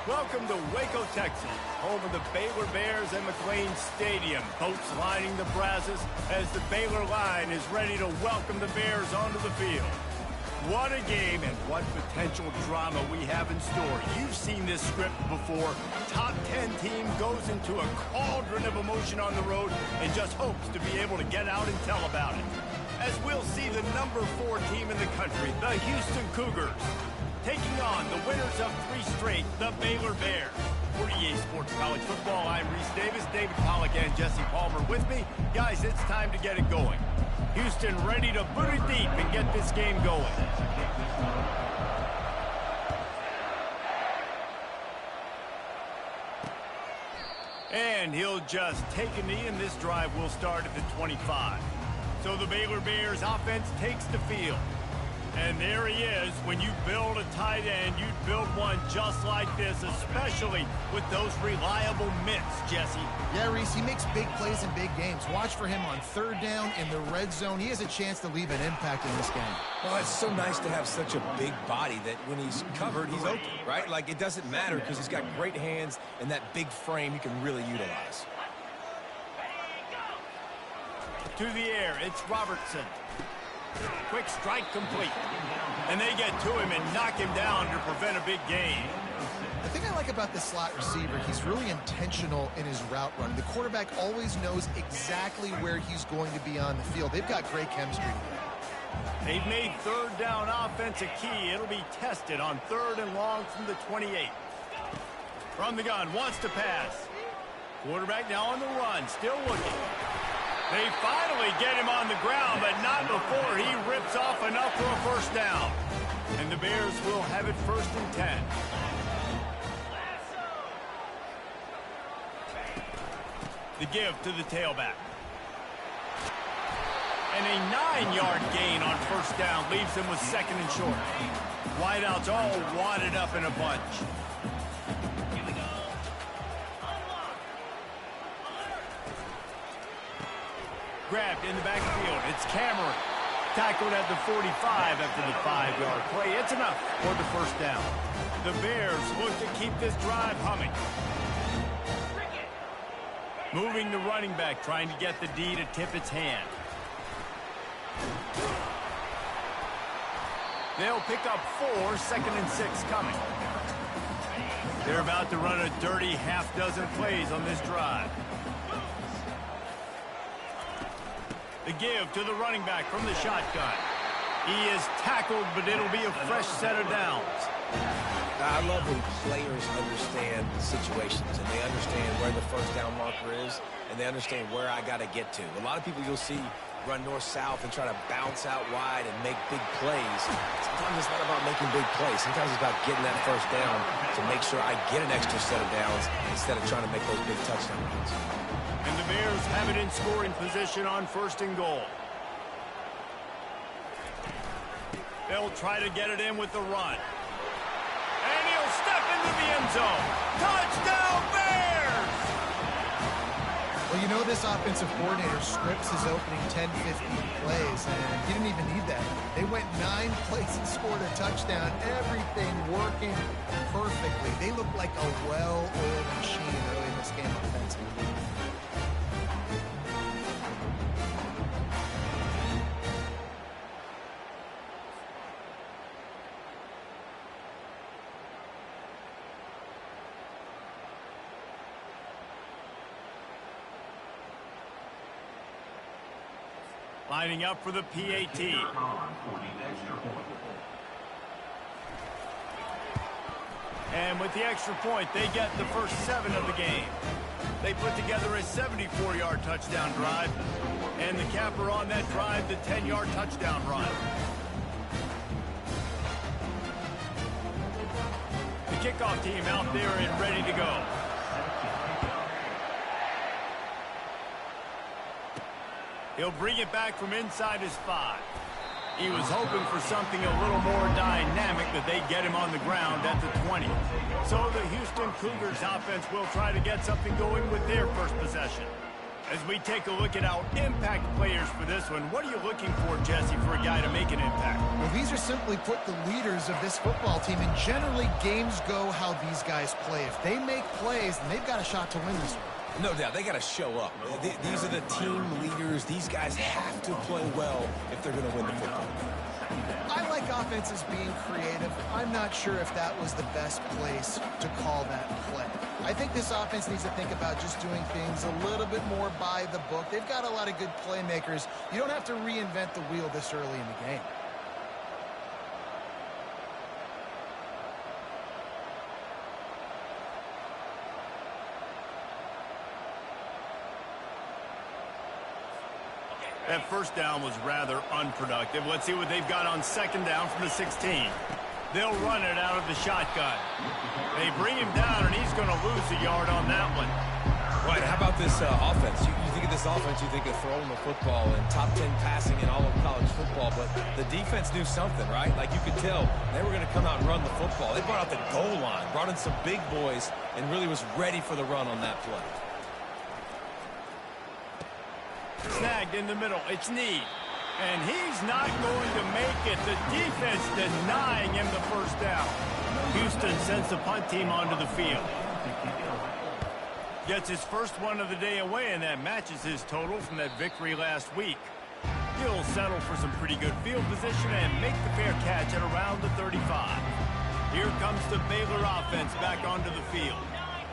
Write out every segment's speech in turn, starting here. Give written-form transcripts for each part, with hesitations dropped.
Welcome to Waco, Texas, home of the Baylor Bears and McLean Stadium. Boats lining the brazos as the Baylor line is ready to welcome the Bears onto the field. What a game and what potential drama we have in store. You've seen this script before. Top 10 team goes into a cauldron of emotion on the road and just hopes to be able to get out and tell about it. As we'll see the number 4 team in the country, the Houston Cougars, taking on the winners of 3 straight, the Baylor Bears. For EA Sports College Football, I'm Reese Davis, David Pollack, and Jesse Palmer with me. Guys, it's time to get it going. Houston ready to boot it deep and get this game going. And he'll just take a knee, and this drive will start at the 25. So the Baylor Bears offense takes the field. And there he is. When you build a tight end, you'd build one just like this, especially with those reliable mitts, Jesse. Yeah, Reese, he makes big plays in big games. Watch for him on third down in the red zone. He has a chance to leave an impact in this game. Well, it's so nice to have such a big body that when he's covered, he's open, right? Like, it doesn't matter because he's got great hands and that big frame he can really utilize. To the air, it's Robertson. Quick strike complete. And they get to him and knock him down to prevent a big gain. The thing I like about the slot receiver, he's really intentional in his route run. The quarterback always knows exactly where he's going to be on the field. They've got great chemistry together. They've made third down offense a key. It'll be tested on 3rd and long from the 28. From the gun, wants to pass. Quarterback now on the run, still looking. They finally get him on the ground, but not before he rips off enough for a first down. And the Bears will have it 1st and 10. The give to the tailback. And a 9-yard gain on first down leaves them with 2nd and short. Wideouts all wadded up in a bunch. Grabbed in the backfield. It's Cameron. Tackled at the 45 after the 5-yard play. It's enough for the first down. The Bears look to keep this drive humming. Moving the running back, trying to get the D to tip its hand. They'll pick up 4, 2nd and 6 coming. They're about to run a dirty half-dozen plays on this drive. The give to the running back from the shotgun. He is tackled, but it'll be a fresh set of downs. I love when players understand the situations and they understand where the first down marker is and they understand where I got to get to. A lot of people you'll see run north-south and try to bounce out wide and make big plays. Sometimes it's not about making big plays. Sometimes it's about getting that first down to make sure I get an extra set of downs instead of trying to make those big touchdown runs. And the Bears have it in scoring position on 1st and goal. They'll try to get it in with the run. And he'll step into the end zone. Touchdown, Bears! Well, you know this offensive coordinator scripts his opening 10, 15 plays, and he didn't even need that. They went 9 plays and scored a touchdown. Everything working perfectly. They look like a well-oiled machine early in this game offensively. Lining up for the PAT. And with the extra point, they get the first 7 of the game. They put together a 74-yard touchdown drive. And the capper on that drive, the 10-yard touchdown run. The kickoff team out there and ready to go. He'll bring it back from inside his 5. He was hoping for something a little more dynamic, but they get him on the ground at the 20. So the Houston Cougars offense will try to get something going with their first possession. As we take a look at our impact players for this one, what are you looking for, Jesse, for a guy to make an impact? Well, these are simply put the leaders of this football team, and generally games go how these guys play. If they make plays, then they've got a shot to win this one. No doubt, they got to show up. These are the team leaders. These guys have to play well if they're going to win the football game. I like offenses being creative. I'm not sure if that was the best place to call that play. I think this offense needs to think about just doing things a little bit more by the book. They've got a lot of good playmakers. You don't have to reinvent the wheel this early in the game. That first down was rather unproductive. Let's see what they've got on second down from the 16. They'll run it out of the shotgun. They bring him down, and he's going to lose a yard on that one. Right, how about this offense? You think of this offense, you think of throwing the football and top 10 passing in all of college football, but the defense knew something, right? Like you could tell they were going to come out and run the football. They brought out the goal line, brought in some big boys, and really was ready for the run on that play. Snagged in the middle. It's Need. And he's not going to make it. The defense denying him the first down. Houston sends the punt team onto the field. Gets his first one of the day away, and that matches his total from that victory last week. He'll settle for some pretty good field position and make the fair catch at around the 35. Here comes the Baylor offense back onto the field.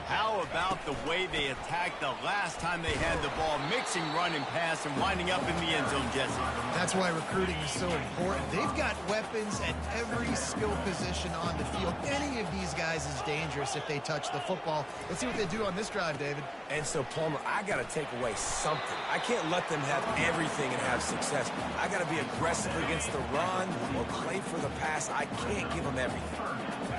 How about the way they attacked the last time they had the ball, mixing run and pass and winding up in the end zone, Jesse? That's why recruiting is so important. They've got weapons at every skill position on the field. Any of these guys is dangerous if they touch the football. Let's see what they do on this drive, David. And so, Palmer, I got to take away something. I can't let them have everything and have success. I got to be aggressive against the run or play for the pass. I can't give them everything.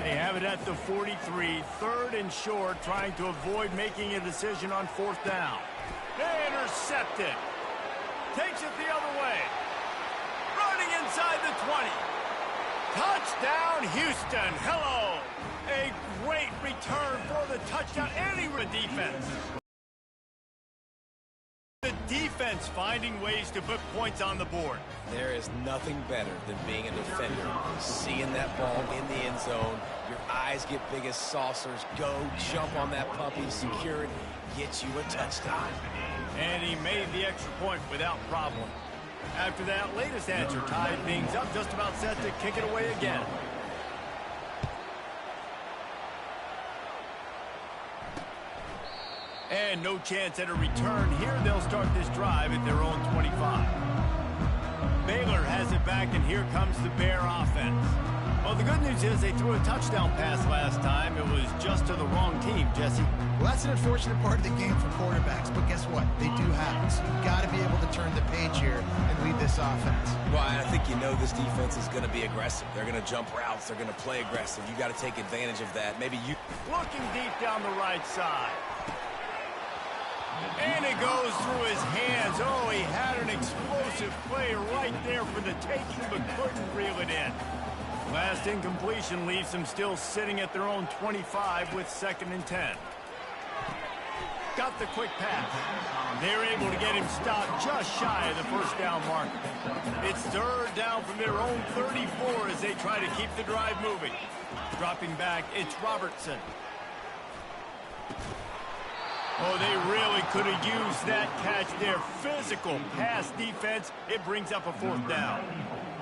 They have it at the 43, third and short, trying to avoid making a decision on fourth down. They intercept it. Takes it the other way. Running inside the 20. Touchdown, Houston. Hello. A great return for the touchdown. Any defense. The defense finding ways to put points on the board. There is nothing better than being a defender. Seeing that ball in the end zone, your eyes get big as saucers. Go, jump on that puppy, secure it, get you a touchdown. And he made the extra point without problem. After that latest answer tied things up, just about set to kick it away again. And no chance at a return here. They'll start this drive at their own 25. Baylor has it back, and here comes the Bear offense. Well, the good news is they threw a touchdown pass last time. It was just to the wrong team, Jesse. Well, that's an unfortunate part of the game for quarterbacks, but guess what? They do happen. So you've got to be able to turn the page here and lead this offense. Well, I think you know this defense is going to be aggressive. They're going to jump routes. They're going to play aggressive. You got to take advantage of that. Maybe you... Looking deep down the right side. And it goes through his hands. Oh, he had an explosive play right there for the taking, but couldn't reel it in. Last incompletion leaves them still sitting at their own 25 with 2nd and 10. Got the quick pass. They're able to get him stopped just shy of the first down mark. It's 3rd down from their own 34 as they try to keep the drive moving. Dropping back, it's Robertson. Oh, they really could have used that catch there. Physical pass defense. It brings up a 4th down.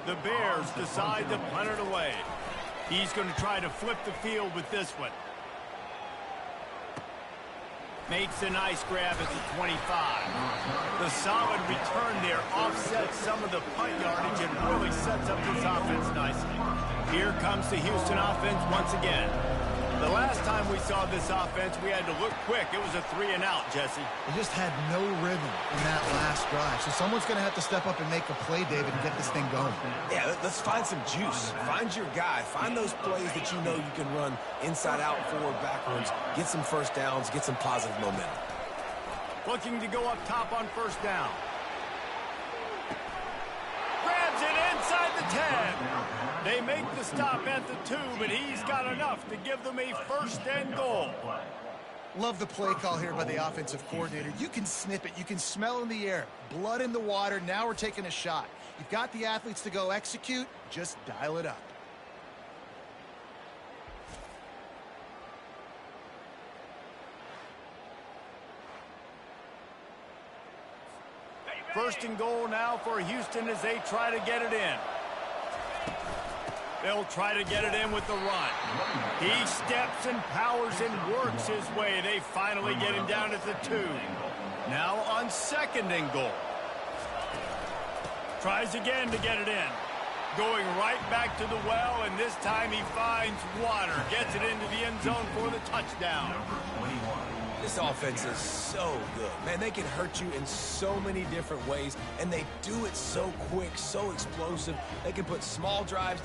The Bears decide to punt it away. He's going to try to flip the field with this one. Makes a nice grab at the 25. The solid return there offsets some of the punt yardage and really sets up this offense nicely. Here comes the Houston offense once again. The last time we saw this offense, we had to look quick. It was a 3-and-out, Jesse. They just had no rhythm in that last drive. So someone's going to have to step up and make a play, David, and get this thing going. Yeah, let's find some juice. Find your guy. Find those plays that you know you can run inside out, forward, backwards. Get some first downs. Get some positive momentum. Looking to go up top on first down. Grabs it inside the 10. They make the stop at the 2, but he's got enough to give them a 1st and goal. Love the play call here by the offensive coordinator. You can snip it. You can smell in the air. Blood in the water. Now we're taking a shot. You've got the athletes to go execute. Just dial it up. First and goal now for Houston as they try to get it in. They'll try to get it in with the run. He steps and powers and works his way. They finally get him down at the 2. Now on second and goal. Tries again to get it in. Going right back to the well, and this time he finds water. Gets it into the end zone for the touchdown. This offense is so good. Man, they can hurt you in so many different ways, and they do it so quick, so explosive. They can put small drives.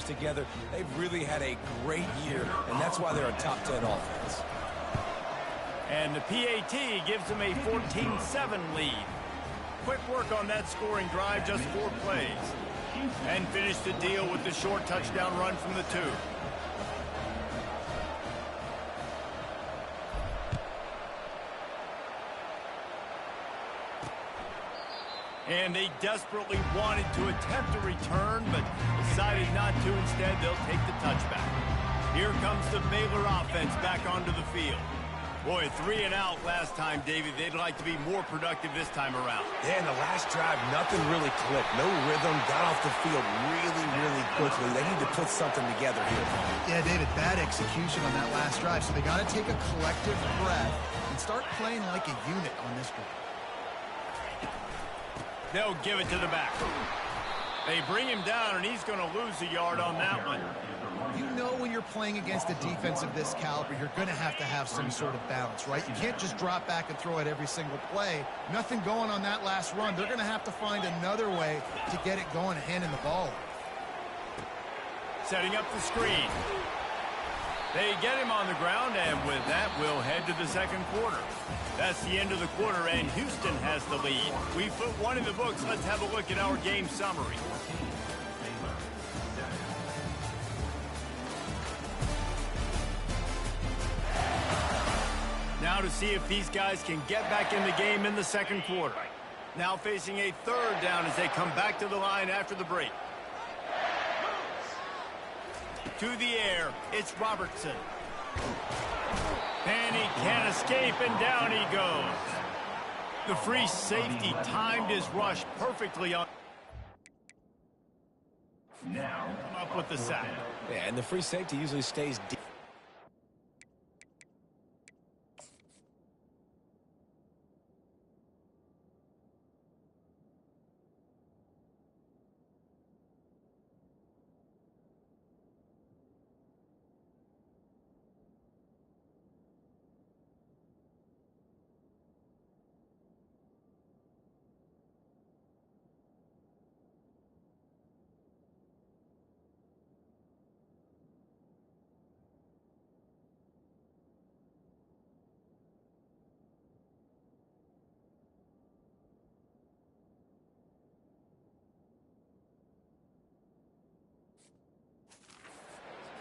Together, they've really had a great year, and that's why they're a top 10 offense. And the PAT gives them a 14-7 lead. Quick work on that scoring drive, just 4 plays. And finish the deal with the short touchdown run from the 2. And they desperately wanted to attempt a return, but decided not to. Instead, they'll take the touchback. Here comes the Baylor offense back onto the field. Boy, 3 and out last time, David. They'd like to be more productive this time around. Yeah, in the last drive, nothing really clicked. No rhythm, got off the field really quickly. They need to put something together here. Yeah, David, bad execution on that last drive, so they got to take a collective breath and start playing like a unit on this drive. They'll give it to the back. They bring him down, and he's going to lose a yard on that one. You know when you're playing against a defense of this caliber, you're going to have some sort of balance, right? You can't just drop back and throw it every single play. Nothing going on that last run. They're going to have to find another way to get it going, handing the ball. Setting up the screen. They get him on the ground, and with that, we'll head to the second quarter. That's the end of the quarter, and Houston has the lead. We put one in the books. Let's have a look at our game summary. Now to see if these guys can get back in the game in the second quarter. Now facing a third down as they come back to the line after the break. To the air, it's Robertson. And he can't escape, and down he goes. The free safety timed his rush perfectly on. Now up with the sack. Yeah, and the free safety usually stays deep.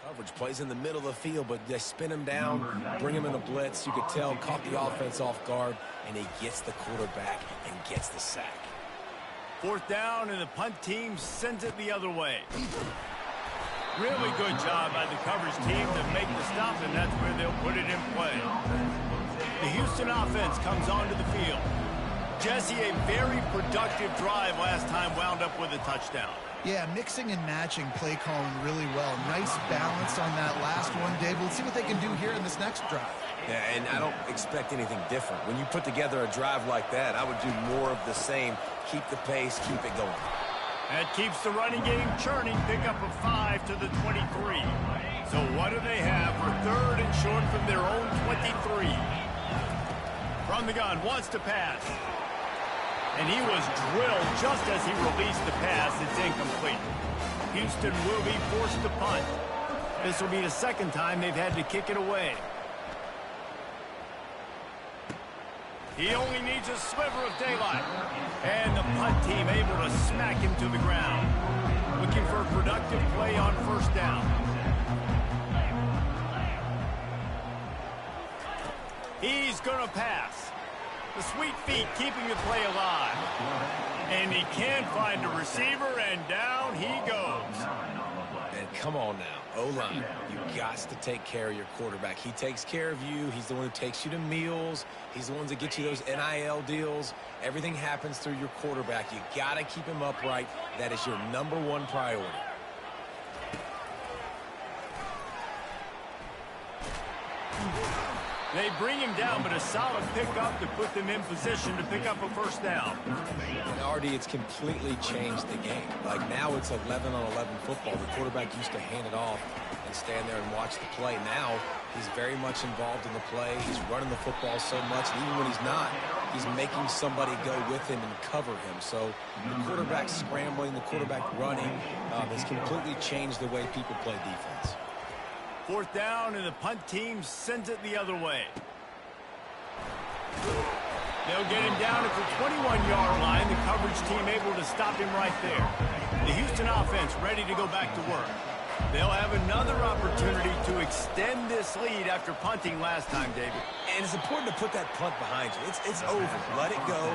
Coverage plays in the middle of the field, but they spin him down, bring him in a blitz. You could tell, caught the offense off guard, and he gets the quarterback and gets the sack. Fourth down, and the punt team sends it the other way. Really good job by the coverage team to make the stop, and that's where they'll put it in play. The Houston offense comes onto the field. Jesse, a very productive drive last time wound up with a touchdown. Yeah, mixing and matching play calling really well. Nice balance on that last one, Dave. We'll see what they can do here in this next drive. Yeah, and I don't expect anything different. When you put together a drive like that, I would do more of the same. Keep the pace, keep it going. That keeps the running game churning. Pick up a 5 to the 23. So what do they have for third and short from their own 23? From the gun, wants to pass. And he was drilled just as he released the pass. It's incomplete. Houston will be forced to punt. This will be the second time they've had to kick it away. He only needs a sliver of daylight. And the punt team able to smack him to the ground. Looking for a productive play on first down. He's going to pass. The sweet feet keeping the play alive. And he can't find a receiver, and down he goes. And come on now, O-line, you got to take care of your quarterback. He takes care of you. He's the one who takes you to meals. He's the one that gets you those NIL deals. Everything happens through your quarterback. You got to keep him upright. That is your #1 priority. They bring him down, but a solid pickup to put them in position to pick up a first down. And Artie, it's completely changed the game. Like now it's 11-on-11 football. The quarterback used to hand it off and stand there and watch the play. Now he's very much involved in the play. He's running the football so much, and even when he's not, he's making somebody go with him and cover him. So the quarterback scrambling, the quarterback running has completely changed the way people play defense. Fourth down, and the punt team sends it the other way. They'll get him down at the 21-yard line. The coverage team able to stop him right there. The Houston offense ready to go back to work. They'll have another opportunity to extend this lead after punting last time, David. And it's important to put that punt behind you. It's over. Let it go.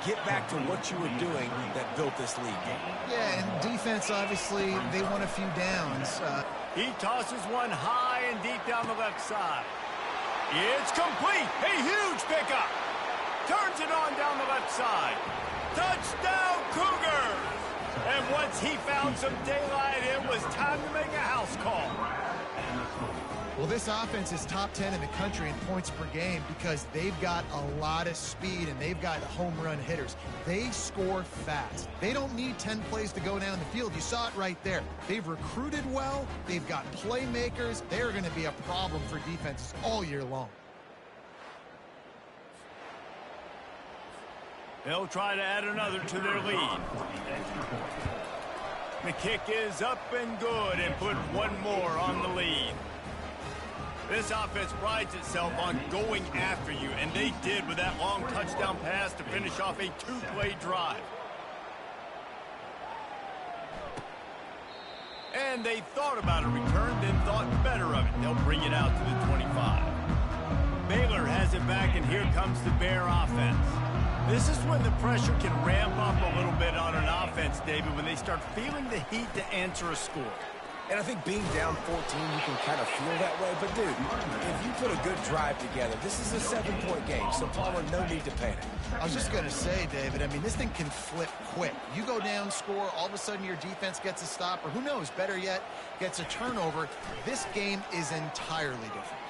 Get back to what you were doing that built this lead game. Yeah, and defense, obviously, they won a few downs. He tosses one high and deep down the left side. It's complete. A huge pickup. Turns it on down the left side. Touchdown, Cougars! And once he found some daylight, it was time to make a house call. Well, this offense is top 10 in the country in points per game because they've got a lot of speed and they've got home run hitters. They score fast. They don't need 10 plays to go down the field. You saw it right there. They've recruited well. They've got playmakers. They're going to be a problem for defenses all year long. They'll try to add another to their lead. The kick is up and good and put one more on the lead. This offense prides itself on going after you, and they did with that long touchdown pass to finish off a two-play drive. And they thought about a return, then thought better of it. They'll bring it out to the 25. Baylor has it back, and here comes the Bear offense. This is when the pressure can ramp up a little bit on an offense, David, when they start feeling the heat to answer a score. And I think being down 14, you can kind of feel that way. But, dude, if you put a good drive together, this is a 7-point game. So, Palmer, no need to panic. I was just going to say, David, I mean, this thing can flip quick. You go down, score, all of a sudden your defense gets a stop, or who knows, better yet, gets a turnover. This game is entirely different.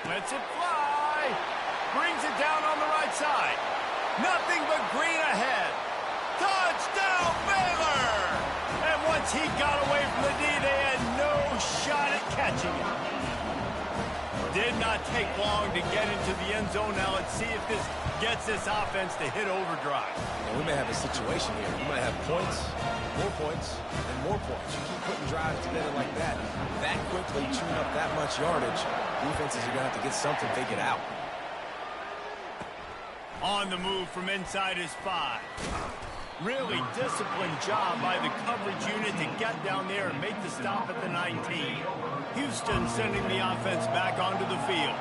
Lets it fly. Brings it down on the right side. Nothing but green ahead. Touchdown, Baylor! And once he got away from the D, they had no shot at catching it. Did not take long to get into the end zone. Now let's see if this gets this offense to hit overdrive. Well, we may have a situation here. We might have points, and more points. You keep putting drives together like that quickly, chewing up that much yardage, defenses are going to have to get something figured out. On the move from inside his 5. Really disciplined job by the coverage unit to get down there and make the stop at the 19. Houston sending the offense back onto the field.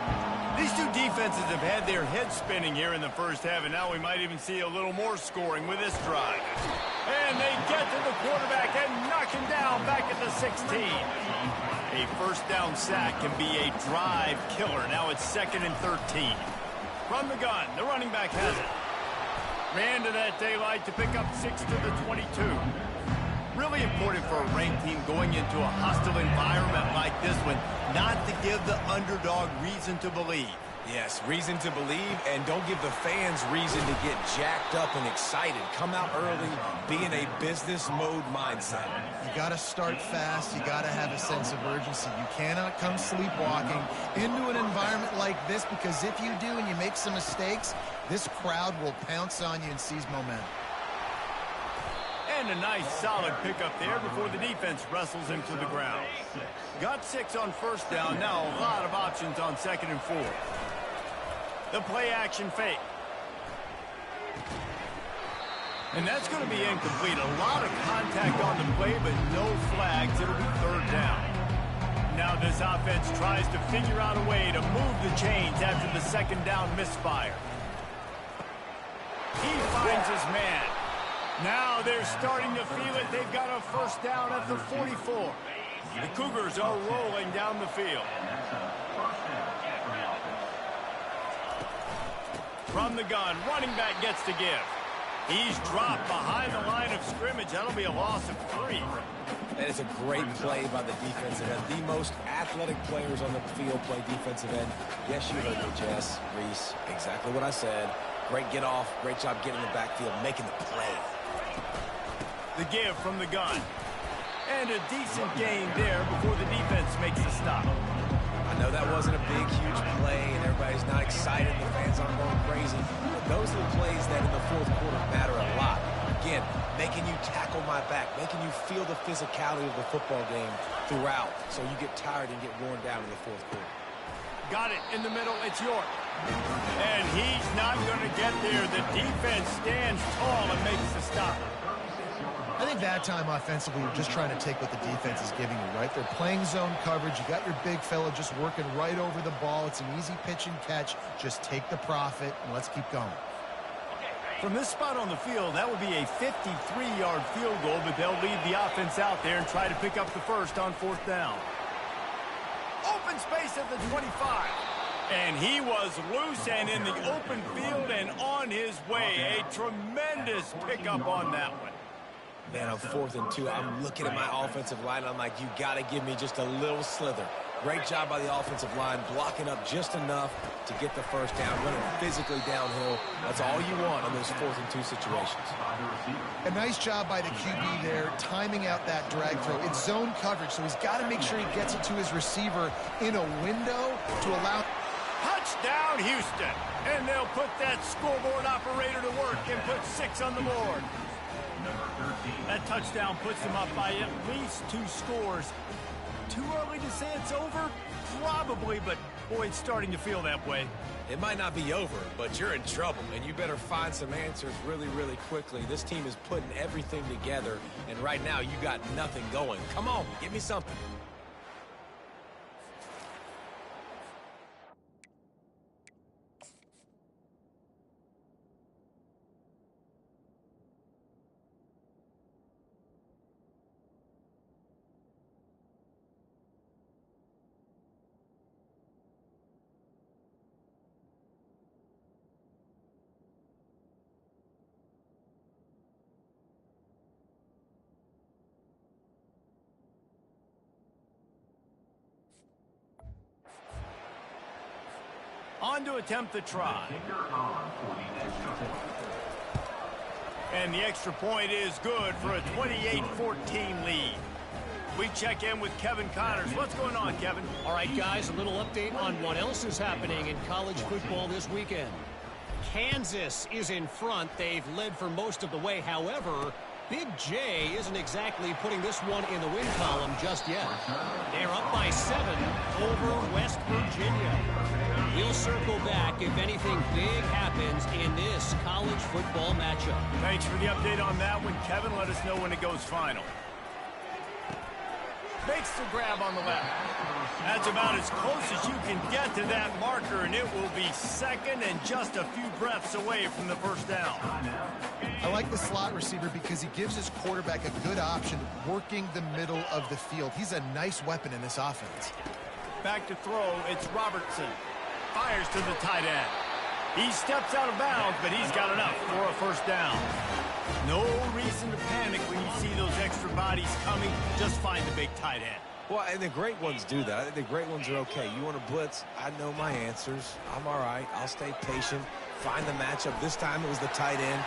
These two defenses have had their heads spinning here in the first half, and now we might even see a little more scoring with this drive. And they get to the quarterback and knock him down back at the 16. A first down sack can be a drive killer. Now it's 2nd and 13. From the gun, the running back has it. Ran to that daylight to pick up 6 to the 22. Really important for a ranked team going into a hostile environment like this one not to give the underdog reason to believe. Yes, reason to believe, and don't give the fans reason to get jacked up and excited. Come out early, be in a business mode mindset. You got to start fast. You got to have a sense of urgency. You cannot come sleepwalking into an environment like this, because if you do and you make some mistakes, this crowd will pounce on you and seize momentum. And a nice solid pickup there before the defense wrestles him to the ground. Got 6 on first down. Now a lot of options on 2nd and 4. The play action fake. And that's going to be incomplete. A lot of contact on the play, but no flags. It'll be 3rd down. Now this offense tries to figure out a way to move the chains after the 2nd down misfire. He finds his man. Now they're starting to feel it. They've got a first down at the 44. The Cougars are rolling down the field. From the gun, running back gets to give. He's dropped behind the line of scrimmage. That'll be a loss of 3. That is a great play by the defensive end. The most athletic players on the field play defensive end. Yes, you heard me, Jess, Reese. Exactly what I said. Great get off. Great job getting in the backfield, making the play. The give from the gun. And a decent gain there before the defense makes the stop. I know that wasn't a big, huge play, and everybody's not excited. The fans aren't going crazy. But those are the plays that in the 4th quarter matter a lot. Again, making you tackle my back, making you feel the physicality of the football game throughout, so you get tired and get worn down in the 4th quarter. Got it in the middle. It's York. And he's not going to get there. The defense stands tall and makes the stop. I think that time offensively, you're just trying to take what the defense is giving you, right? They're playing zone coverage. You got your big fella just working right over the ball. It's an easy pitch and catch. Just take the profit, and let's keep going. From this spot on the field, that would be a 53-yard field goal, but they'll leave the offense out there and try to pick up the first on 4th down. Open space at the 25. And he was loose and in the open field and on his way. A tremendous pickup on that one. Man, on 4th and 2, I'm looking at my offensive line. I'm like, you got to give me just a little slither. Great job by the offensive line, blocking up just enough to get the first down, running physically downhill. That's all you want in those 4th and 2 situations. A nice job by the QB there, timing out that drag throw. It's zone coverage, so he's got to make sure he gets it to his receiver in a window to allow... Touchdown, Houston. And they'll put that scoreboard operator to work and put 6 on the board. That touchdown puts them up by at least 2 scores. Too early to say it's over? Probably, but boy, it's starting to feel that way. It might not be over, but you're in trouble, and you better find some answers really, really quickly. This team is putting everything together, and right now you got nothing going. Come on, give me something. On to attempt the try. And the extra point is good for a 28-14 lead. We check in with Kevin Connors. What's going on, Kevin? All right, guys, a little update on what else is happening in college football this weekend. Kansas is in front. They've led for most of the way. However, Big J isn't exactly putting this one in the win column just yet. They're up by 7 over West Virginia. We'll circle back if anything big happens in this college football matchup. Thanks for the update on that one, Kevin. Let us know when it goes final. Makes the grab on the left. That's about as close as you can get to that marker, and it will be second and just a few breaths away from the first down. I like the slot receiver because he gives his quarterback a good option working the middle of the field. He's a nice weapon in this offense. Back to throw, it's Robertson. Fires to the tight end. He steps out of bounds, but he's got enough for a first down. No reason to panic when you see those extra bodies coming. Just find the big tight end. Well, and the great ones do that. I think the great ones are okay. You want to blitz? I know my answers. I'm all right. I'll stay patient. Find the matchup. This time it was the tight end.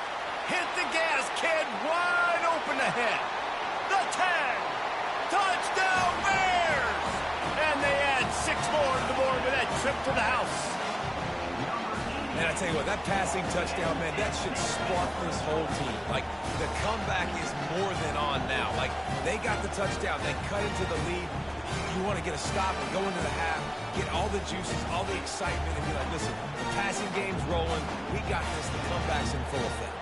Hit the gas, kid. Wide open ahead. The 10. Touchdown, Bears! And they add 6 more to the board with that trip to the house. And I tell you what, that passing touchdown, man, that should spark this whole team. Like, the comeback is more than on now. Like, they got the touchdown. They cut into the lead. You want to get a stop and go into the half, get all the juices, all the excitement, and be like, listen, the passing game's rolling. We got this. The comeback's in full effect.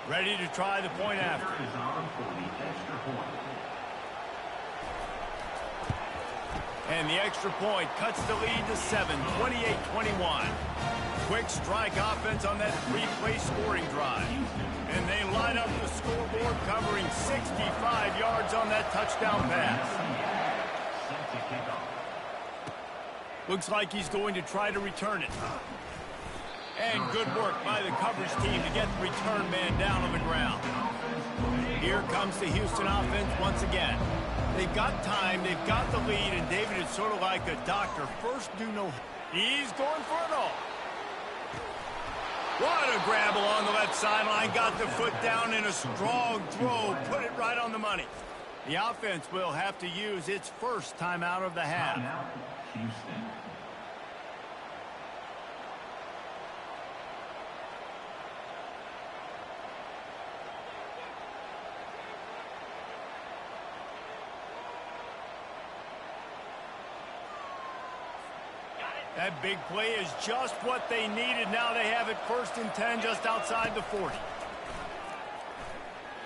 Ready to try the point after. And the extra point cuts the lead to 7, 28-21. Quick strike offense on that three-play scoring drive. And they line up the scoreboard covering 65 yards on that touchdown pass. Looks like he's going to try to return it. And good work by the coverage team to get the return man down on the ground. Here comes the Houston offense once again. They've got time, they've got the lead, and David is sort of like a doctor. First, do no... He's going for it all. What a grab along the left sideline. Got the foot down in a strong throw. Put it right on the money. The offense will have to use its first timeout of the half. That big play is just what they needed. Now they have it 1st and 10 just outside the 40.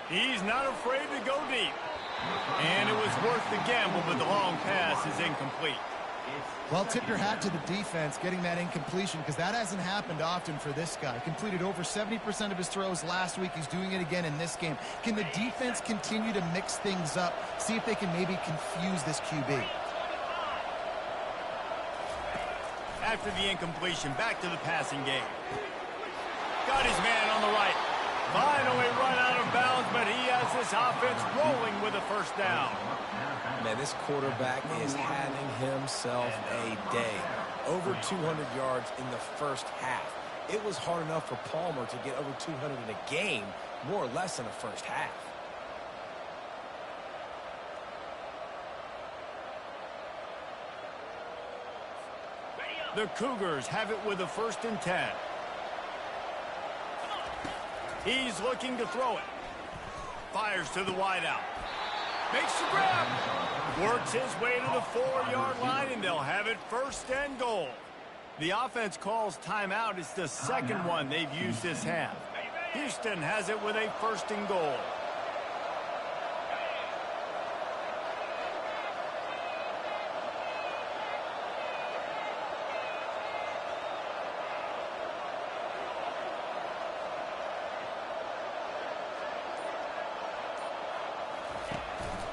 He's not afraid to go deep. And it was worth the gamble, but the long pass is incomplete. Well, tip your hat to the defense getting that incompletion because that hasn't happened often for this guy. Completed over 70% of his throws last week. He's doing it again in this game. Can the defense continue to mix things up? See if they can maybe confuse this QB. After the incompletion, back to the passing game. Got his man on the right. Finally run out of bounds, but he has this offense rolling with a first down. Man, this quarterback is having himself a day. Over 200 yards in the first half. It was hard enough for Palmer to get over 200 in a game, more or less in the first half. The Cougars have it with a 1st and 10. He's looking to throw it. Fires to the wideout. Makes the grab. Works his way to the 4-yard line, and they'll have it 1st and goal. The offense calls timeout. It's the second one they've used this half. Houston has it with a 1st and goal.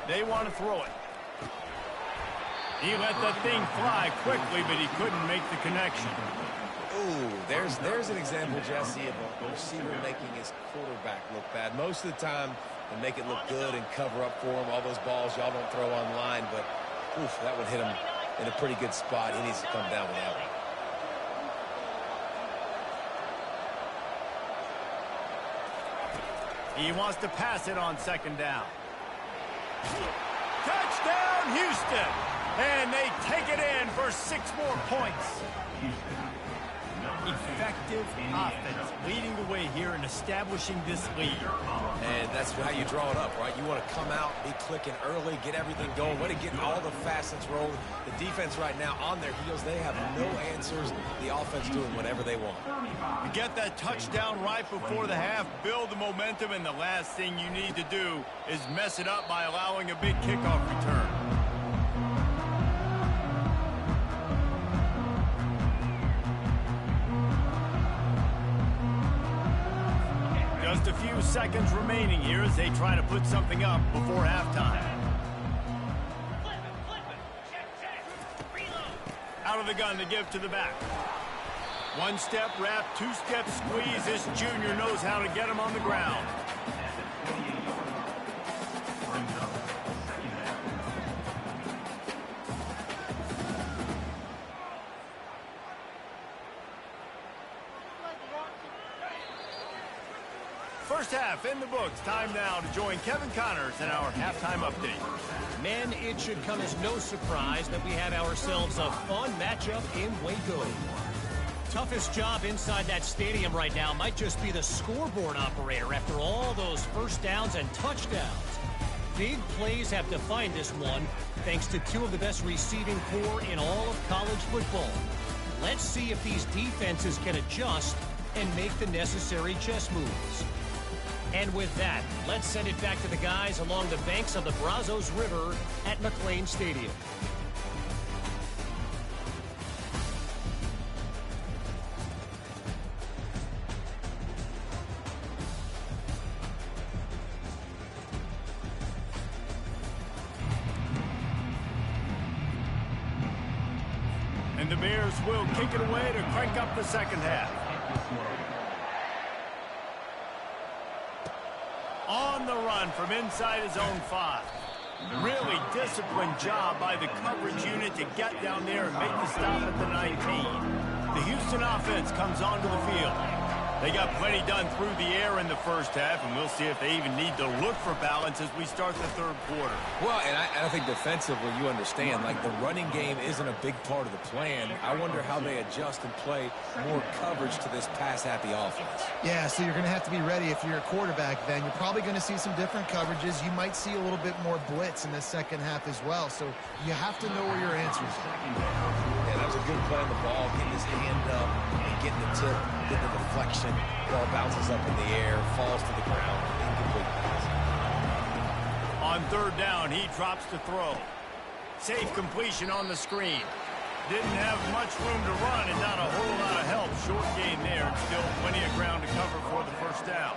They want to throw it. He let that thing fly quickly, but he couldn't make the connection. Ooh, there's an example, Jesse, of a receiver making his quarterback look bad. Most of the time, they make it look good and cover up for him. All those balls y'all don't throw on line, but oof, that would hit him in a pretty good spot. He needs to come down with that one. He wants to pass it on 2nd down. Touchdown, Houston! And they take it in for 6 more points. effective offense, leading the way here and establishing this lead. And that's how you draw it up, right? You want to come out, be clicking early, get everything going, want to get all the facets rolling. The defense right now on their heels, they have no answers. The offense doing whatever they want. You get that touchdown right before the half, build the momentum, and the last thing you need to do is mess it up by allowing a big kickoff return. Just a few seconds remaining here as they try to put something up before halftime. Out of the gun to give to the back. One step wrap, two step squeeze. This junior knows how to get him on the ground. First half in the books. Time now to join Kevin Connors in our halftime update. Men, it should come as no surprise that we have ourselves a fun matchup in Waco. Toughest job inside that stadium right now might just be the scoreboard operator after all those first downs and touchdowns. Big plays have defined this one, thanks to two of the best receiving corps in all of college football. Let's see if these defenses can adjust and make the necessary chess moves. And with that, let's send it back to the guys along the banks of the Brazos River at McLean Stadium. And the Bears will kick it away to crank up the second half. On the run from inside his own 5. Really disciplined job by the coverage unit to get down there and make the stop at the 19. The Houston offense comes onto the field. They got plenty done through the air in the first half, and we'll see if they even need to look for balance as we start the third quarter. Well, and I think defensively, you understand, like the running game isn't a big part of the plan. I wonder how they adjust and play more coverage to this pass-happy offense. Yeah, so you're going to have to be ready if you're a quarterback then. You're probably going to see some different coverages. You might see a little bit more blitz in the second half as well. So you have to know where your answers are. Yeah, that was a good play on the ball, getting his hand up and getting the tip, getting the deflection. Ball bounces up in the air, falls to the ground, incomplete pass. On third down, he drops to throw. Safe completion on the screen. Didn't have much room to run and not a whole lot of help. Short gain there and still plenty of ground to cover for the first down.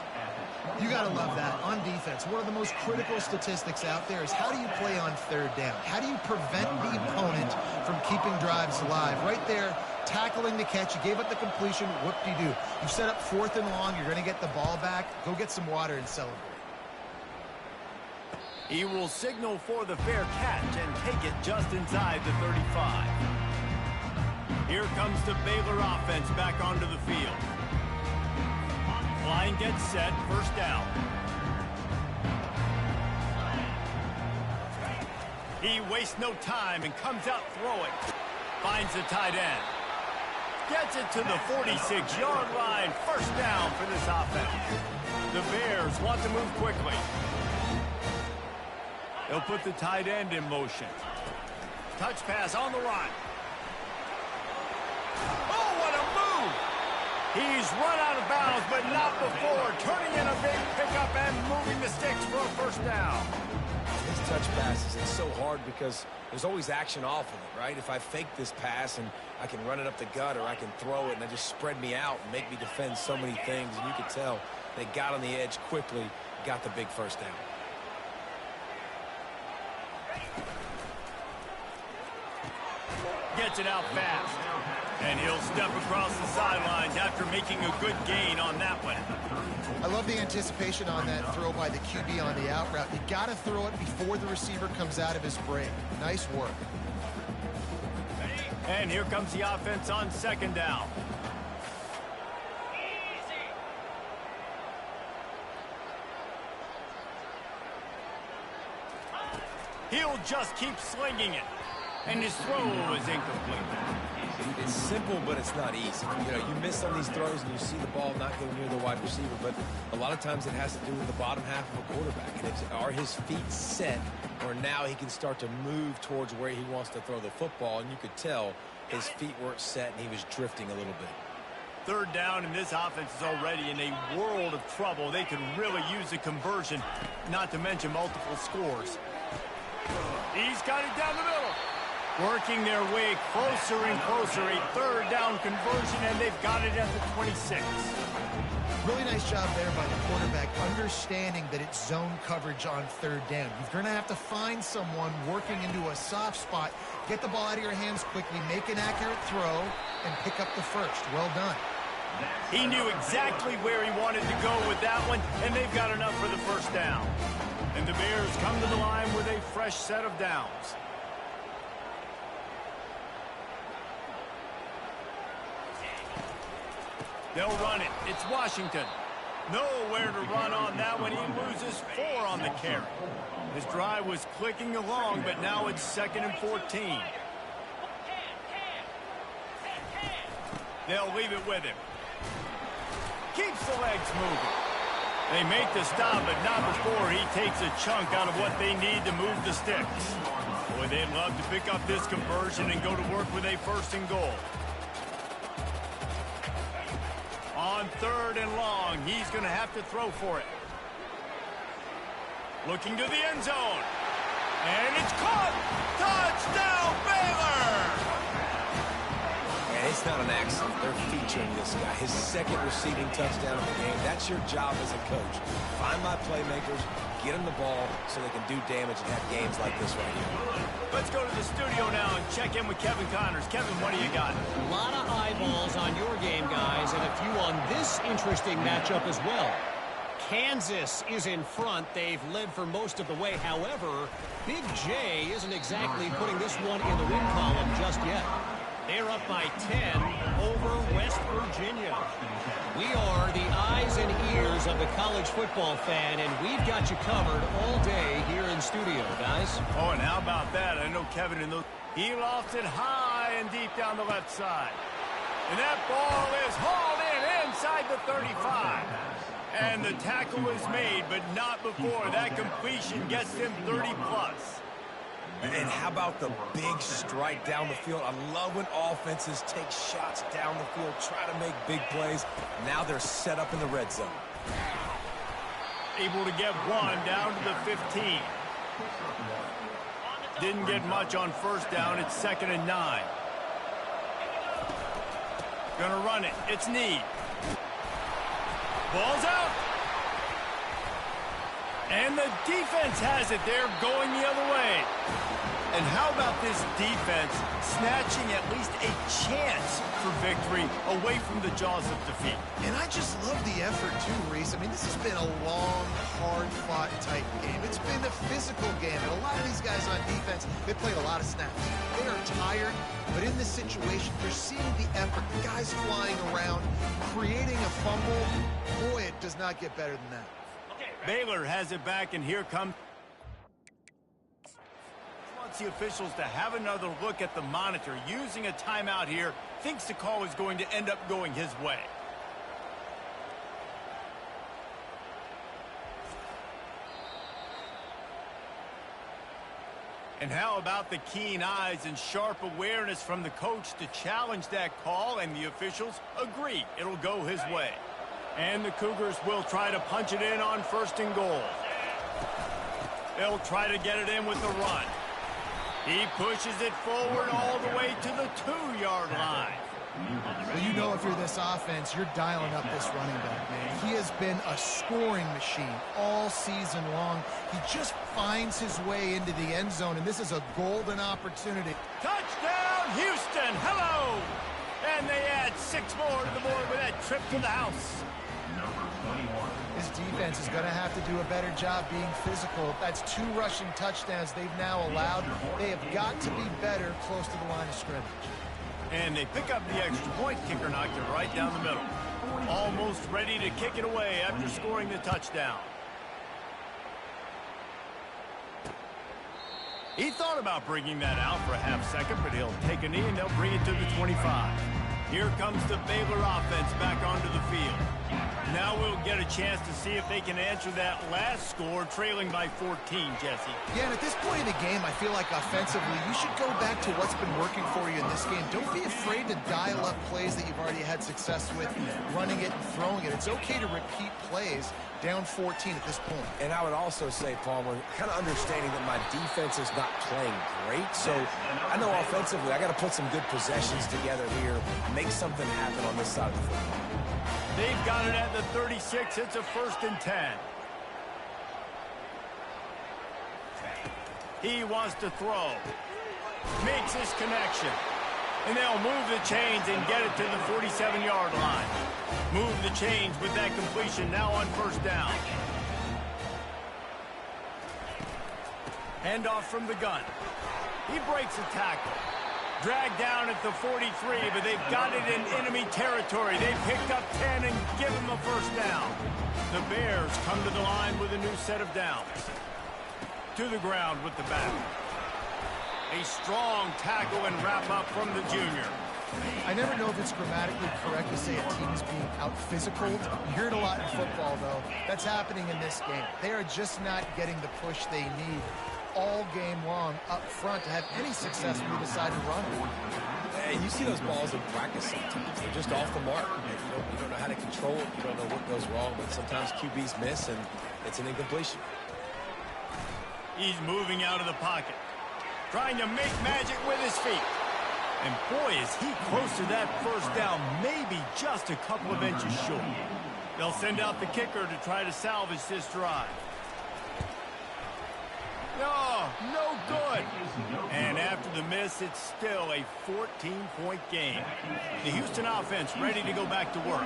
You got to love that. On defense, one of the most critical statistics out there is how do you play on third down? How do you prevent the opponent from keeping drives alive? Right there, tackling the catch. You gave up the completion. Whoop-de-doo. You set up fourth and long. You're going to get the ball back. Go get some water and celebrate. He will signal for the fair catch and take it just inside the 35. Here comes the Baylor offense back onto the field. Line gets set, first down. He wastes no time and comes out throwing. Finds the tight end. Gets it to the 46-yard line. First down for this offense. The Bears want to move quickly. They'll put the tight end in motion. Touch pass on the run. Oh, what a move! He's run out of bounds, but not before. Turning in a big pickup and moving the sticks for a first down. These touch passes, it's so hard because there's always action off of it, right? If I fake this pass and I can run it up the gut or I can throw it and they just spread me out and make me defend so many things, and you can tell they got on the edge quickly, got the big first down. Gets it out fast. And he'll step across the sidelines after making a good gain on that one. I love the anticipation on that throw by the QB on the out route. You got to throw it before the receiver comes out of his break. Nice work. And here comes the offense on second down. He'll just keep slinging it. And his throw is incomplete. It's simple, but it's not easy. You know, you miss some of these throws and you see the ball not go near the wide receiver, but a lot of times it has to do with the bottom half of a quarterback. And are his feet set, or now he can start to move towards where he wants to throw the football, and you could tell his feet weren't set and he was drifting a little bit. Third down, and this offense is already in a world of trouble. They could really use a conversion, not to mention multiple scores. He's got it down the middle. Working their way closer and closer. A third down conversion, and they've got it at the 26. Really nice job there by the quarterback, understanding that it's zone coverage on third down. You're going to have to find someone working into a soft spot, get the ball out of your hands quickly, make an accurate throw, and pick up the first. Well done. He knew exactly where he wanted to go with that one, and they've got enough for the first down. And the Bears come to the line with a fresh set of downs. They'll run it. It's Washington. Nowhere to run on that one. He loses 4 on the carry. His drive was clicking along, but now it's 2nd and 14. They'll leave it with him. Keeps the legs moving. They make the stop, but not before he takes a chunk out of what they need to move the sticks. Boy, they'd love to pick up this conversion and go to work with a 1st and goal. On 3rd and long, he's going to have to throw for it. Looking to the end zone. And it's caught! Touchdown, Baylor! And it's not an accident. They're featuring this guy. His 2nd receiving touchdown of the game. That's your job as a coach. Find my playmakers, get them the ball so they can do damage and have games like this right here. Let's go to the studio now and check in with Kevin Connors. Kevin, what do you got? A lot of eyeballs on your game, guys, and a few on this interesting matchup as well. Kansas is in front. They've led for most of the way. However, Big J isn't exactly putting this one in the win column just yet. They're up by 10 over West Virginia. We are the eyes and ears of the college football fan, and we've got you covered all day here in studio, guys. Oh, and how about that? I know Kevin in those. He lofted high and deep down the left side. And that ball is hauled in inside the 35. And the tackle is made, but not before that completion gets him 30-plus. And how about the big strike down the field? I love when offenses take shots down the field, try to make big plays. Now they're set up in the red zone. Able to get one down to the 15. Didn't get much on 1st down. It's 2nd and 9. Gonna run it. It's Need. Ball's out. And the defense has it. They're going the other way. And how about this defense snatching at least a chance for victory away from the jaws of defeat? And I just love the effort, too, Reese. I mean, this has been a long, hard-fought type game. It's been a physical game. And a lot of these guys on defense, they played a lot of snaps. They are tired, but in this situation, you're seeing the effort. The guys flying around, creating a fumble. Boy, it does not get better than that. Baylor has it back, and here comes the officials to have another look at the monitor. Using a timeout here, thinks the call is going to end up going his way. And how about the keen eyes and sharp awareness from the coach to challenge that call, and the officials agree it'll go his way. And the Cougars will try to punch it in on 1st and goal. They'll try to get it in with the run. He pushes it forward all the way to the 2-yard line. Well, you know if you're this offense, you're dialing up this running back, man. He has been a scoring machine all season long. He just finds his way into the end zone, and this is a golden opportunity. Touchdown, Houston! Hello! And they add 6 more to the board with that trip to the house. His defense is going to have to do a better job being physical. That's 2 rushing touchdowns they've now allowed. They have got to be better close to the line of scrimmage. And they pick up the extra point. Kicker knocked it right down the middle. Almost ready to kick it away after scoring the touchdown. He thought about bringing that out for a half second, but he'll take a knee and they'll bring it to the 25. Here comes the Baylor offense back onto the field. Now we'll get a chance to see if they can answer that last score, trailing by 14, Jesse. Yeah, and at this point in the game, I feel like offensively, you should go back to what's been working for you in this game. Don't be afraid to dial up plays that you've already had success with, running it and throwing it. It's okay to repeat plays down 14 at this point. And I would also say, Palmer, kind of understanding that my defense is not playing great. So I know offensively, I got to put some good possessions together here, make something happen on this side of the football. They've got it at the 36. It's a 1st and 10. He wants to throw. Makes his connection. And they'll move the chains and get it to the 47-yard line. Move the chains with that completion now on 1st down. Handoff from the gun. He breaks a tackle. Dragged down at the 43, but they've got it in enemy territory. They picked up 10 and give him a 1st down. The Bears come to the line with a new set of downs. To the ground with the back. A strong tackle and wrap-up from the junior. I never know if it's grammatically correct to say a team's being out-physicaled. You hear it a lot in football, though. That's happening in this game. They are just not getting the push they need all game long up front to have any success when they decide to run it. Hey, you see those balls in practice sometimes. They're just off the mark. You don't know how to control it. You don't know what goes wrong, but sometimes QBs miss, and it's an incompletion. He's moving out of the pocket, trying to make magic with his feet. And boy, is he close to that 1st down, maybe just a couple of inches short. They'll send out the kicker to try to salvage this drive. No good. And after the miss, it's still a 14-point game. The Houston offense ready to go back to work.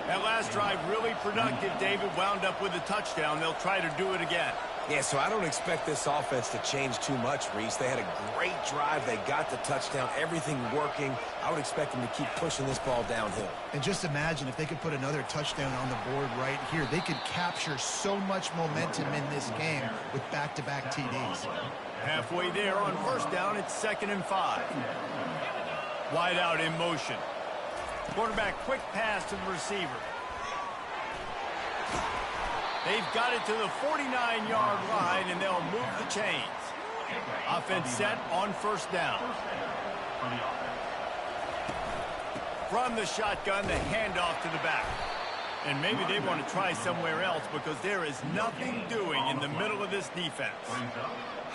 That last drive really productive. David wound up with a touchdown. They'll try to do it again. Yeah, so I don't expect this offense to change too much, Reese. They had a great drive. They got the touchdown, everything working. I would expect them to keep pushing this ball downhill. And just imagine if they could put another touchdown on the board right here. They could capture so much momentum in this game with back-to-back TDs. Halfway there on 1st down, it's 2nd and 5. Wide out in motion. Quarterback quick pass to the receiver. They've got it to the 49-yard line, and they'll move the chains. Offense set on 1st down. From the shotgun, the handoff to the back. And maybe they want to try somewhere else because there is nothing doing in the middle of this defense.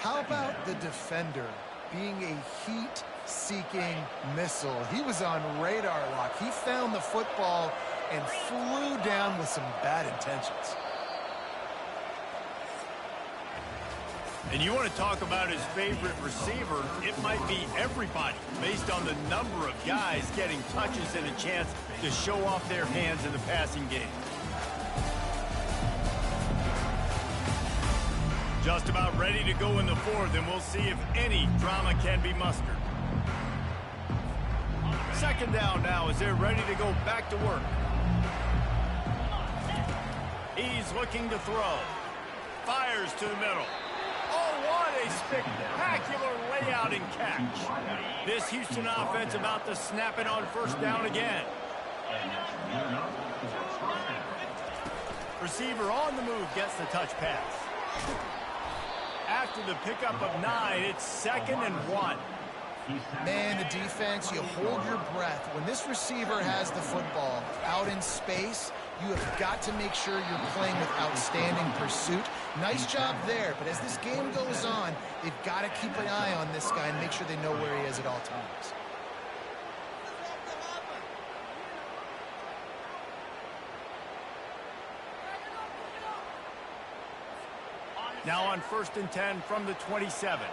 How about the defender being a heat-seeking missile? He was on radar lock. He found the football and flew down with some bad intentions. And you want to talk about his favorite receiver, it might be everybody, based on the number of guys getting touches and a chance to show off their hands in the passing game. Just about ready to go in the 4th, and we'll see if any drama can be mustered. 2nd down now as they're ready to go back to work. He's looking to throw. Fires to the middle. Oh, what a spectacular layout and catch. This Houston offense about to snap it on 1st down again. Receiver on the move gets the touch pass. After the pickup of 9, it's 2nd and 1. Man, the defense, you hold your breath. When this receiver has the football out in space, you have got to make sure you're playing with outstanding pursuit. Nice job there, but as this game goes on, they've got to keep an eye on this guy and make sure they know where he is at all times. Now on 1st and 10 from the 27.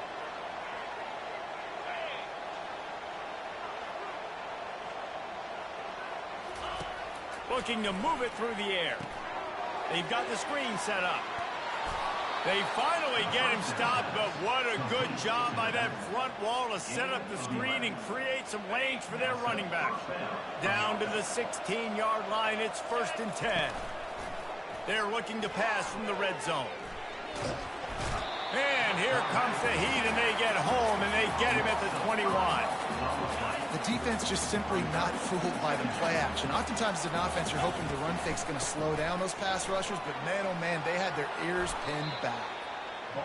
Looking to move it through the air. They've got the screen set up. They finally get him stopped, but what a good job by that front wall to set up the screen and create some lanes for their running back. Down to the 16-yard line, it's 1st and 10. They're looking to pass from the red zone. And here comes the heat, and they get home, and they get him at the 21. The defense just simply not fooled by the play action. Oftentimes, as an offense, you're hoping the run fake's going to slow down those pass rushers, but man, oh man, they had their ears pinned back.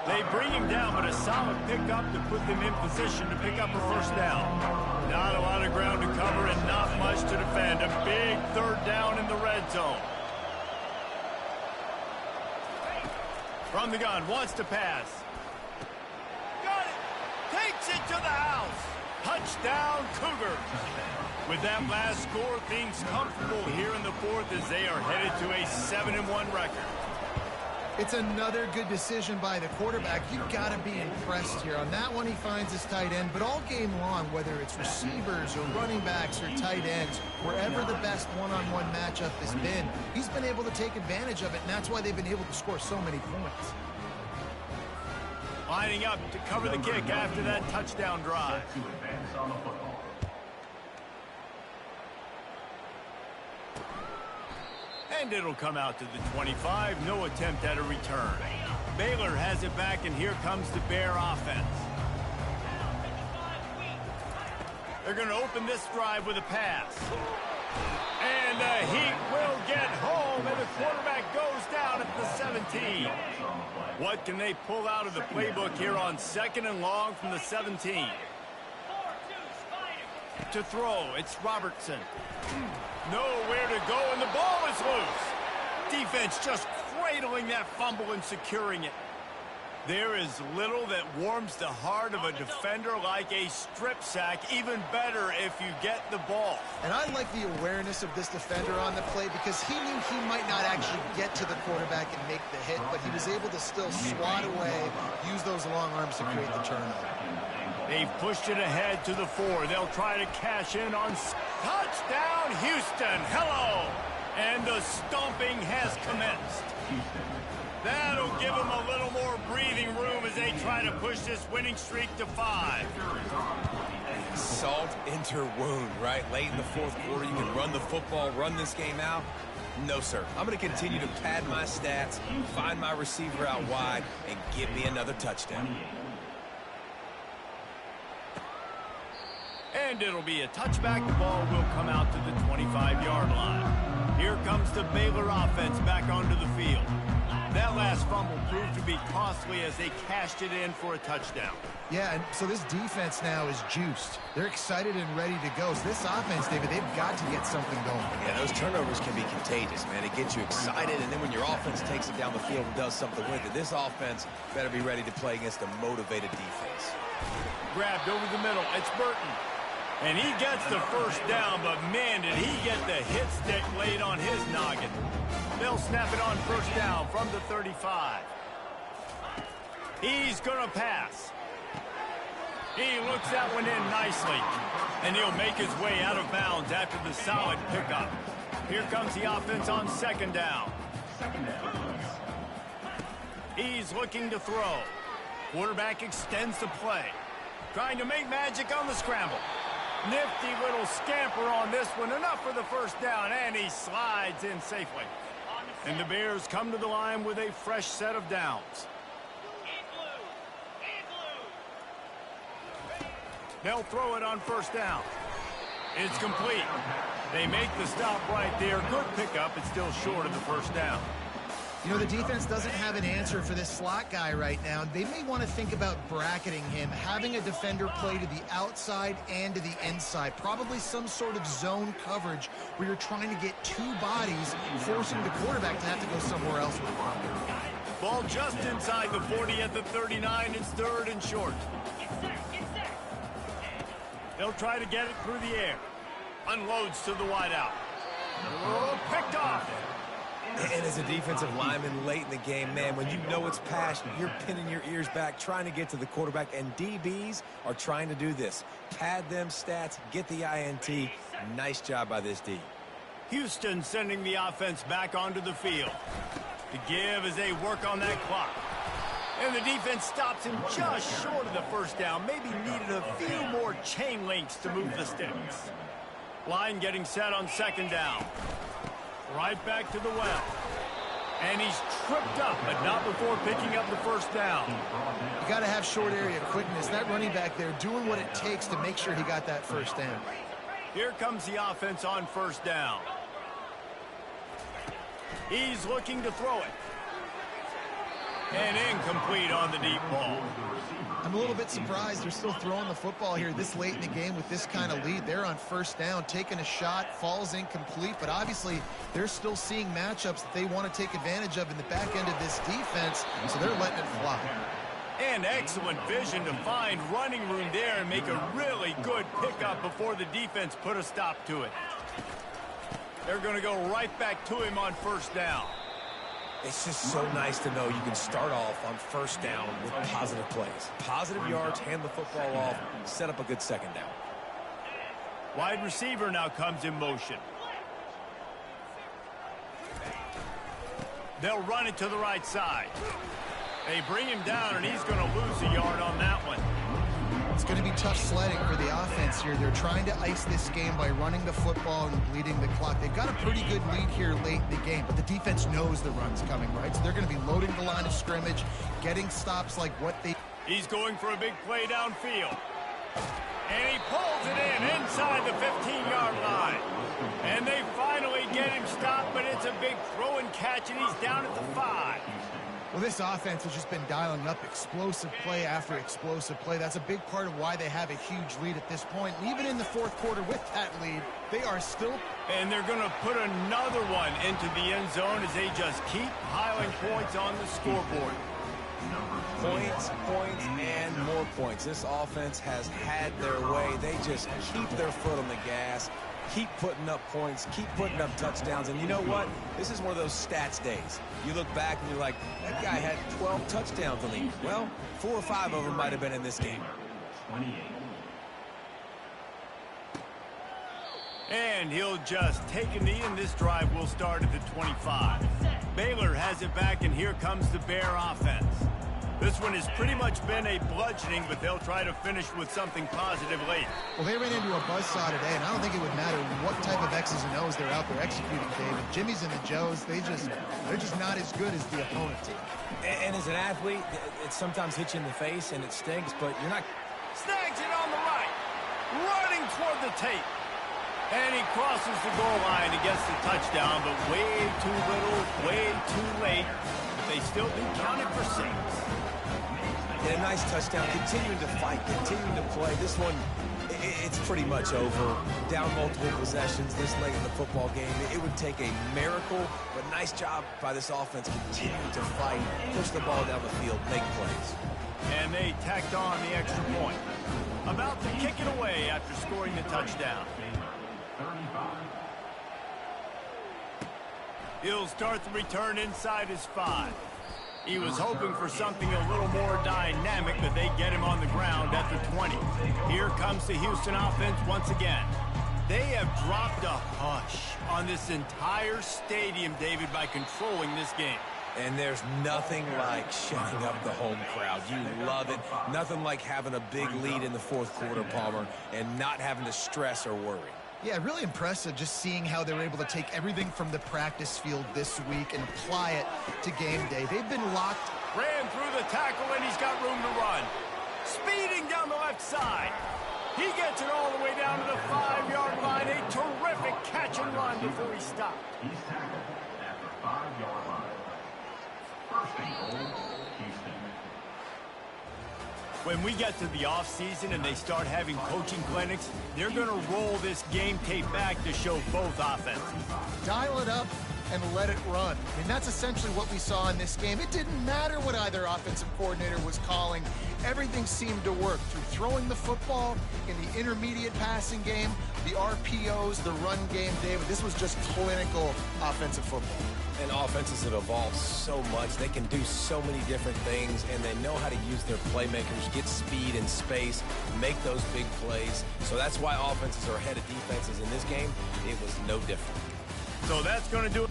They bring him down, but a solid pickup to put them in position to pick up a first down. Not a lot of ground to cover and not much to defend. A big third down in the red zone. From the gun, wants to pass. Got it! Takes it to the house! Touchdown, Cougars! With that last score, things comfortable here in the fourth as they are headed to a 7-1 record. It's another good decision by the quarterback. You've got to be impressed here. On that one, he finds his tight end, but all game long, whether it's receivers or running backs or tight ends, wherever the best one-on-one matchup has been, he's been able to take advantage of it, and that's why they've been able to score so many points. Lining up to cover the kick after that touchdown drive. And it'll come out to the 25. No attempt at a return. Baylor has it back, and here comes the Bear offense. They're going to open this drive with a pass. And the Heat will get home, and the quarterback goes down at the 17. What can they pull out of the playbook here on 2nd and long from the 17? To throw, it's Robertson. Nowhere to go, and the ball is loose. Defense just cradling that fumble and securing it. There is little that warms the heart of a defender like a strip sack. Even better if you get the ball. And I like the awareness of this defender on the play because he knew he might not actually get to the quarterback and make the hit, but he was able to still swat away, use those long arms to create the turnover. They've pushed it ahead to the 4. They'll try to cash in on touchdown, Houston. Hello. And the stomping has commenced. That'll give them a little more breathing room as they try to push this winning streak to 5. Salt into her wound, right? Late in the fourth quarter, you can run the football, run this game out. No, sir. I'm going to continue to pad my stats, find my receiver out wide, and give me another touchdown. And it'll be a touchback. The ball will come out to the 25-yard line. Here comes the Baylor offense back onto the field. That last fumble proved to be costly as they cashed it in for a touchdown. Yeah, and so this defense now is juiced. They're excited and ready to go. So this offense, David, they've got to get something going. Yeah, those turnovers can be contagious, man. It gets you excited, and then when your offense takes it down the field and does something with it, this offense better be ready to play against a motivated defense. Grabbed over the middle. It's Burton. And he gets the first down, but man, did he get the hit stick laid on his noggin. They'll snap it on first down from the 35. He's going to pass. He looks that one in nicely. And he'll make his way out of bounds after the solid pickup. Here comes the offense on 2nd down. He's looking to throw. Quarterback extends the play. Trying to make magic on the scramble. Nifty little scamper on this one. Enough for the first down, and he slides in safely. And the Bears come to the line with a fresh set of downs. They'll throw it on first down. It's complete. They make the stop right there. Good pickup. It's still short of the first down. You know, the defense doesn't have an answer for this slot guy right now. They may want to think about bracketing him, having a defender play to the outside and to the inside. Probably some sort of zone coverage where you're trying to get two bodies, forcing the quarterback to have to go somewhere else with it. Ball just inside the 40 at the 39. It's 3rd and short. They'll try to get it through the air. Unloads to the wideout. Oh, picked off. And as a defensive lineman late in the game, man, when you know it's passion, you're pinning your ears back, trying to get to the quarterback, and DBs are trying to do this. Pad them stats, get the INT. Nice job by this D. Houston sending the offense back onto the field. To give as they work on that clock. And the defense stops him just short of the first down. Maybe needed a few more chain links to move the sticks. Line getting set on 2nd down. Right back to the well. And he's tripped up, but not before picking up the first down. You got to have short area quickness. That running back there doing what it takes to make sure he got that first down. Here comes the offense on first down. He's looking to throw it. And incomplete on the deep ball. I'm a little bit surprised they're still throwing the football here this late in the game with this kind of lead. They're on first down, taking a shot, falls incomplete, but obviously they're still seeing matchups that they want to take advantage of in the back end of this defense, so they're letting it fly. And excellent vision to find running room there and make a really good pickup before the defense put a stop to it. They're going to go right back to him on first down. It's just so nice to know you can start off on first down with positive plays. Positive yards, hand the football off, set up a good second down. Wide receiver now comes in motion. They'll run it to the right side. They bring him down, and he's going to lose a yard on that one. It's going to be tough sledding for the offense here. They're trying to ice this game by running the football and bleeding the clock. They've got a pretty good lead here late in the game, but the defense knows the run's coming, right? So they're going to be loading the line of scrimmage, getting stops like what they... He's going for a big play downfield. And he pulls it in inside the 15-yard line. And they finally get him stopped, but it's a big throw and catch, and he's down at the 5. Well, this offense has just been dialing up explosive play after explosive play. That's a big part of why they have a huge lead at this point. And even in the fourth quarter with that lead, they are still... And they're going to put another one into the end zone as they just keep piling points on the scoreboard. Points, points, and more points. This offense has had their way. They just keep their foot on the gas, keep putting up points, keep putting up touchdowns. And you know what? This is one of those stats days. You look back and you're like, that guy had 12 touchdowns on the year. Well, 4 or 5 of them might have been in this game. And he'll just take a knee, and this drive will start at the 25. Baylor has it back, and here comes the Bear offense. This one has pretty much been a bludgeoning, but they'll try to finish with something positive late. Well, they ran into a buzzsaw today, and I don't think it would matter what type of X's and O's they're out there executing, David. Jimmy's and the Joes, they're just not as good as the opponent team. And as an athlete, it sometimes hits you in the face, and it stinks, but you're not... Snags it on the right, running toward the tape. And he crosses the goal line and gets the touchdown, but way too little, way too late. But they still do count it for 6. And a nice touchdown, continuing to fight, continuing to play. This one, it's pretty much over. Down multiple possessions this late in the football game. It would take a miracle, but nice job by this offense continuing to fight, push the ball down the field, make plays. And they tacked on the extra point. About to kick it away after scoring the touchdown. He'll start the return inside his 5. He was hoping for something a little more dynamic, but they get him on the ground at the 20. Here comes the Houston offense once again. They have dropped a hush on this entire stadium, David, by controlling this game. And there's nothing like shutting up the home crowd. You love it. Nothing like having a big lead in the fourth quarter, Palmer, and not having to stress or worry. Yeah, really impressive just seeing how they were able to take everything from the practice field this week and apply it to game day. They've been locked. Ran through the tackle, and he's got room to run. Speeding down the left side. He gets it all the way down to the 5-yard line. A terrific catch and run before he stopped. He's tackled at the 5-yard line. First and goal, Houston. When we get to the offseason and they start having coaching clinics, they're going to roll this game tape back to show both offenses. Dial it up and let it run. I mean, that's essentially what we saw in this game. It didn't matter what either offensive coordinator was calling. Everything seemed to work through throwing the football in the intermediate passing game, the RPOs, the run game, David. This was just clinical offensive football. And offenses have evolved so much. They can do so many different things, and they know how to use their playmakers, get speed and space, make those big plays. So that's why offenses are ahead of defenses in this game. It was no different. So that's going to do it.